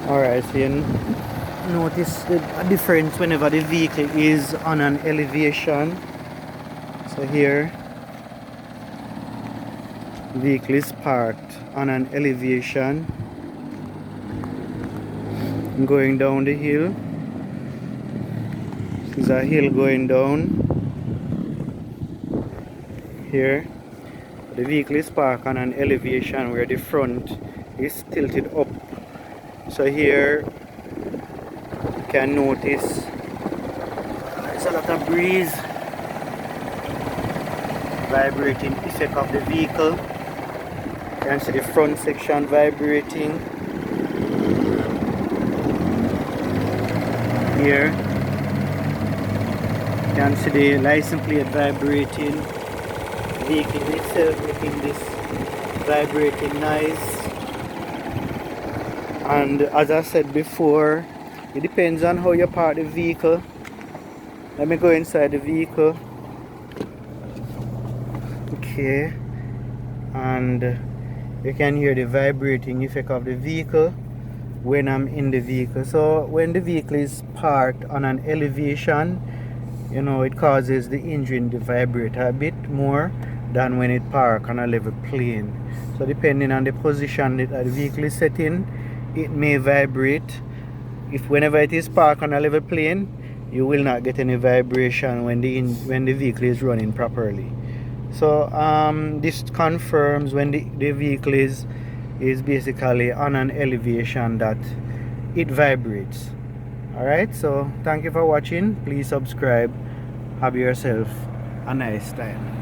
Alright, so you notice the difference whenever the vehicle is on an elevation. So here, vehicle is parked on an elevation, going down the hill. This is a hill going down. Here, the vehicle is parked on an elevation where the front is tilted up. So here, you can notice there's a lot of breeze, vibrating effect of the vehicle. You can see the front section vibrating. Here, you can see the license plate vibrating. The vehicle itself making this vibrating noise. And as I said before, it depends on how you park the vehicle. Let me go inside the vehicle. Okay, and you can hear the vibrating effect of the vehicle when I'm in the vehicle. So when the vehicle is parked on an elevation, you know, it causes the engine to vibrate a bit more than when it parked on a level plane. So depending on the position that the vehicle is set in, it may vibrate. Whenever it is parked on a level plane, you will not get any vibration when the vehicle is running properly. So this confirms when the vehicle is basically on an elevation that it vibrates. Alright, so thank you for watching. Please subscribe. Have yourself a nice time.